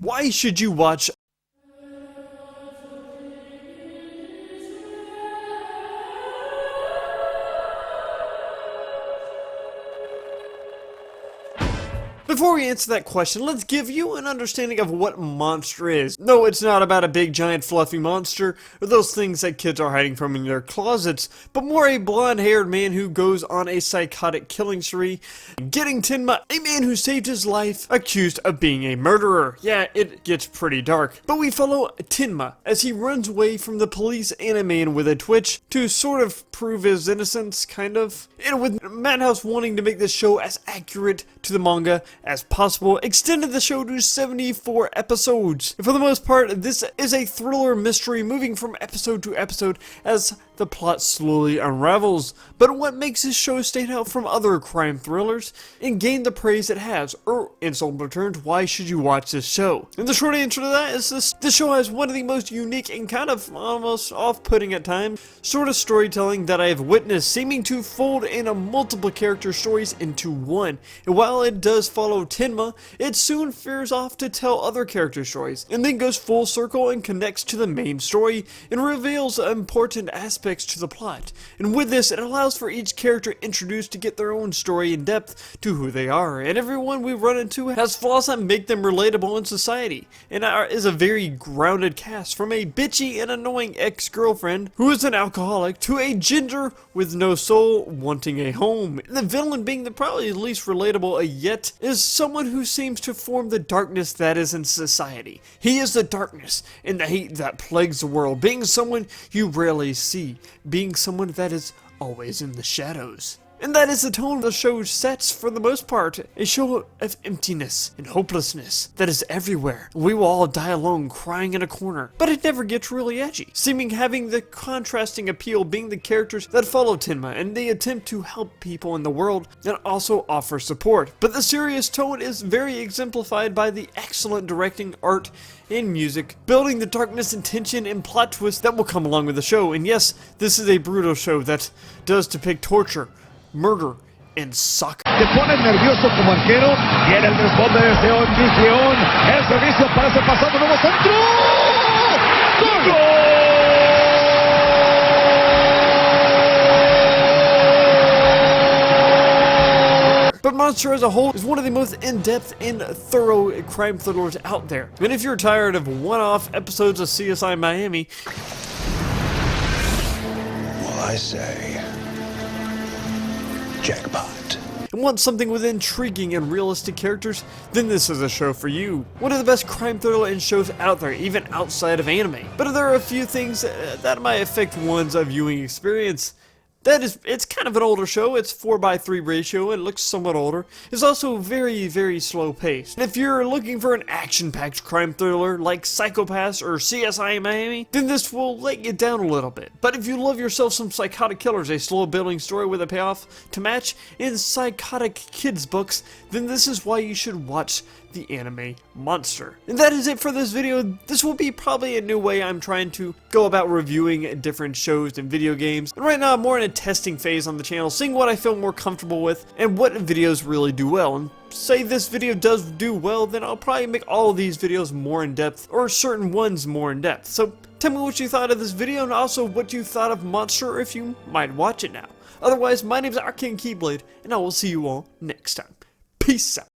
Why should you watch? Before we answer that question, let's give you an understanding of what Monster is. No, it's not about a big giant fluffy monster, or those things that kids are hiding from in their closets, but more a blonde-haired man who goes on a psychotic killing spree, getting Tenma, a man who saved his life, accused of being a murderer. Yeah, it gets pretty dark. But we follow Tenma as he runs away from the police and a man with a twitch to sort of prove his innocence, kind of. And with Madhouse wanting to make this show as accurate to the manga as possible, extended the show to 74 episodes. And for the most part, this is a thriller mystery moving from episode to episode as the plot slowly unravels. But what makes this show stand out from other crime thrillers and gain the praise it has? Or, in simple terms, why should you watch this show? And the short answer to that is this show has one of the most unique and kind of almost off-putting at times sort of storytelling that I have witnessed, seeming to fold in a multiple character stories into one. And while it does follow Tenma, it soon veers off to tell other character stories, and then goes full circle and connects to the main story and reveals important aspects to the plot. And with this, it allows for each character introduced to get their own story and depth to who they are, and everyone we run into has flaws that make them relatable in society, and is a very grounded cast, from a bitchy and annoying ex-girlfriend who is an alcoholic to a ginger with no soul wanting a home. And the villain, being the probably least relatable yet, is someone who seems to form the darkness that is in society. He is the darkness and the hate that plagues the world, being someone you rarely see, being someone that is always in the shadows. And that is the tone the show sets for the most part, a show of emptiness and hopelessness that is everywhere. We will all die alone crying in a corner, but it never gets really edgy, seeming having the contrasting appeal being the characters that follow Tenma and they attempt to help people in the world and also offer support. But the serious tone is very exemplified by the excellent directing, art, and music, building the darkness and tension and plot twists that will come along with the show. And yes, this is a brutal show that does depict torture, murder, and soccer. Te pones nervioso como arquero. Viene el responde desde Luis León. El servicio parece pasado. Nuevo centro. ¡Gol! But Monster as a whole is one of the most in-depth and thorough crime thrillers out there. And if you're tired of one-off episodes of CSI Miami, well, I say, jackpot, and want something with intriguing and realistic characters, then this is a show for you. One of the best crime thriller and shows out there, even outside of anime. But there are a few things that might affect one's viewing experience. It's kind of an older show. It's 4:3 ratio. It looks somewhat older. It's also very, very slow paced. And if you're looking for an action-packed crime thriller like Psychopaths or CSI Miami, then this will let you down a little bit. But if you love yourself some psychotic killers, a slow building story with a payoff to match in psychotic kids books, then this is why you should watch the anime Monster. And that is it for this video. This will be probably a new way I'm trying to go about reviewing different shows and video games. And right now I'm more in a testing phase on the channel, seeing what I feel more comfortable with and what videos really do well. And say this video does do well, then I'll probably make all of these videos more in depth, or certain ones more in depth. So tell me what you thought of this video and also what you thought of Monster, if you might watch it now. Otherwise, my name is Arcane Keyblade, and I will see you all next time. Peace out.